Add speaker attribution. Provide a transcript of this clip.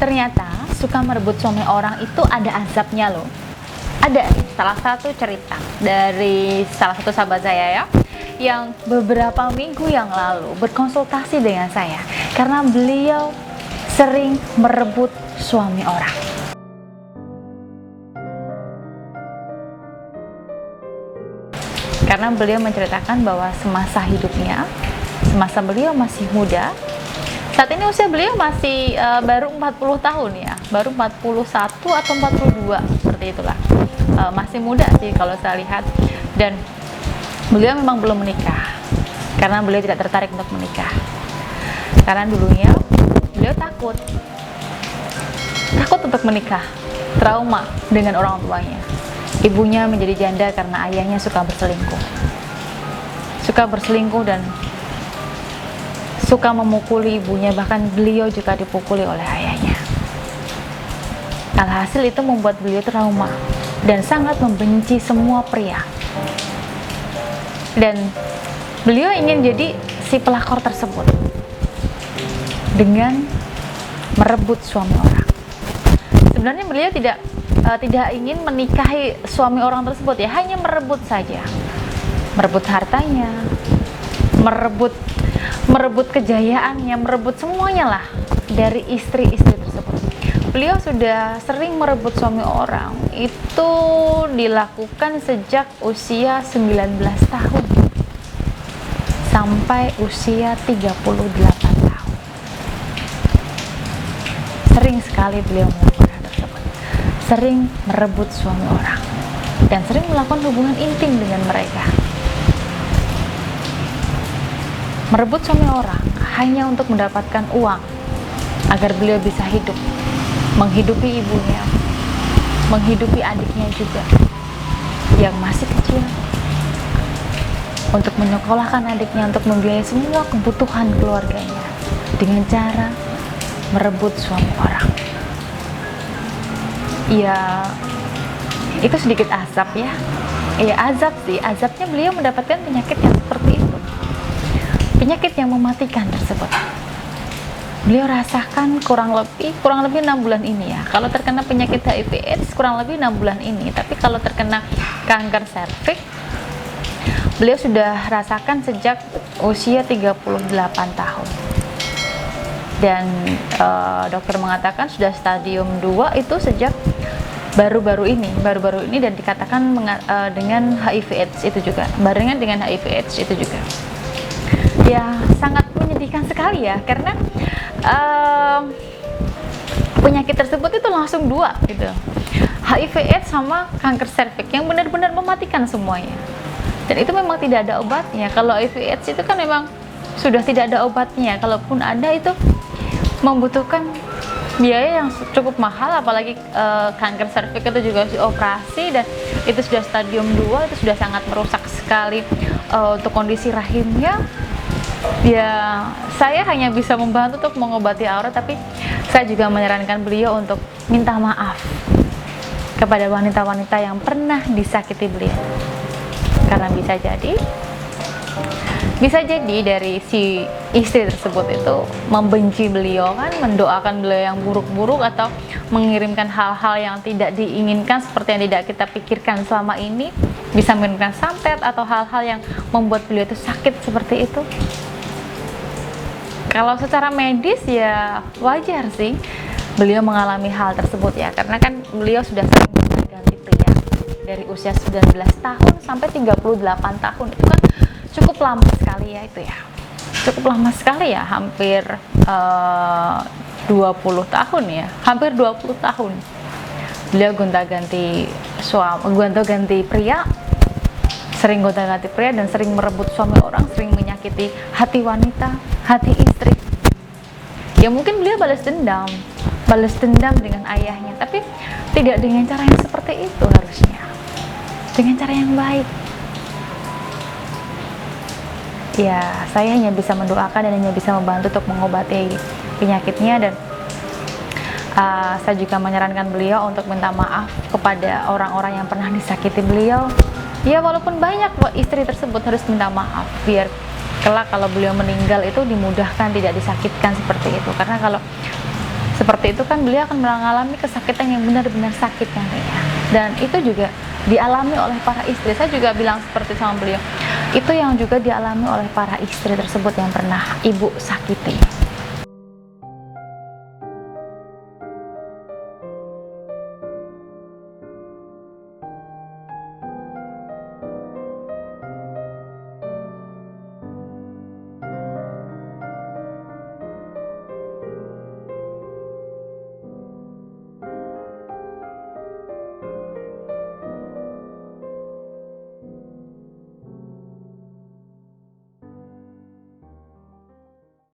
Speaker 1: Ternyata suka merebut suami orang itu ada azabnya loh. Ada salah satu cerita dari salah satu sahabat saya ya, yang beberapa minggu yang lalu berkonsultasi dengan saya karena beliau sering merebut suami orang. Karena beliau menceritakan bahwa semasa hidupnya, semasa beliau masih muda, saat ini usia beliau masih baru 40 tahun ya, baru 41 atau 42 seperti itulah. Masih muda sih kalau saya lihat, dan beliau memang belum menikah karena beliau tidak tertarik untuk menikah. Karena dulunya beliau takut untuk menikah, trauma dengan orang tuanya. Ibunya menjadi janda karena ayahnya suka berselingkuh dan suka memukuli ibunya, bahkan beliau juga dipukuli oleh ayahnya. Alhasil itu membuat beliau trauma dan sangat membenci semua pria. Dan beliau ingin jadi si pelakor tersebut dengan merebut suami orang. Sebenarnya beliau tidak ingin menikahi suami orang tersebut ya, hanya merebut saja. Merebut hartanya, merebut kejayaannya, merebut semuanya lah dari istri-istri tersebut. Beliau sudah sering merebut suami orang. Itu dilakukan sejak usia 19 tahun sampai usia 38 tahun. Sering sekali beliau melakukan hal tersebut. Sering merebut suami orang dan sering melakukan hubungan intim dengan mereka. Merebut suami orang hanya untuk mendapatkan uang agar beliau bisa hidup, menghidupi ibunya, menghidupi adiknya juga yang masih kecil, untuk menyekolahkan adiknya, untuk membiayai semua kebutuhan keluarganya dengan cara merebut suami orang. Ya, itu sedikit azab ya. Ya azab sih, azabnya beliau mendapatkan penyakit yang seperti itu. Penyakit yang mematikan tersebut beliau rasakan kurang lebih 6 bulan ini ya. Kalau terkena penyakit HIV/AIDS kurang lebih 6 bulan ini, tapi kalau terkena kanker serviks beliau sudah rasakan sejak usia 38 tahun. Dan dokter mengatakan sudah stadium 2 itu sejak baru-baru ini dan dikatakan dengan HIV/AIDS itu juga, barengan dengan HIV/AIDS itu juga. Ya, sangat menyedihkan sekali ya, karena penyakit tersebut itu langsung dua gitu, HIV/AIDS sama kanker serviks yang benar-benar mematikan semuanya. Dan itu memang tidak ada obatnya. Kalau HIV/AIDS itu kan memang sudah tidak ada obatnya, kalaupun ada itu membutuhkan biaya yang cukup mahal, apalagi kanker serviks itu juga harus operasi, dan itu sudah stadium 2, itu sudah sangat merusak sekali untuk kondisi rahimnya. Ya, saya hanya bisa membantu untuk mengobati aurat, tapi saya juga menyarankan beliau untuk minta maaf kepada wanita-wanita yang pernah disakiti beliau. Karena bisa jadi dari si istri tersebut itu membenci beliau kan, mendoakan beliau yang buruk-buruk, atau mengirimkan hal-hal yang tidak diinginkan seperti yang tidak kita pikirkan selama ini, bisa mengirimkan santet atau hal-hal yang membuat beliau itu sakit seperti itu. Kalau secara medis ya wajar sih beliau mengalami hal tersebut ya, karena kan beliau sudah sering ganti pria dari usia 19 tahun sampai 38 tahun. Itu kan cukup lama sekali ya, itu ya cukup lama sekali ya, hampir 20 tahun ya, hampir 20 tahun beliau gonta-ganti pria, sering gonta-ganti pria dan sering merebut suami orang, sering menyakiti hati wanita, hati istri. Ya mungkin beliau balas dendam dengan ayahnya, tapi tidak dengan cara yang seperti itu, harusnya dengan cara yang baik. Ya, saya hanya bisa mendoakan dan hanya bisa membantu untuk mengobati penyakitnya, dan saya juga menyarankan beliau untuk minta maaf kepada orang-orang yang pernah disakiti beliau. Ya, walaupun banyak istri tersebut harus minta maaf, biar kelak kalau beliau meninggal itu dimudahkan, tidak disakitkan seperti itu. Karena kalau seperti itu kan beliau akan mengalami kesakitan yang benar-benar sakit kan ya. Dan itu juga dialami oleh para istri. Saya juga bilang seperti sama beliau, itu yang juga dialami oleh para istri tersebut yang pernah ibu sakiti.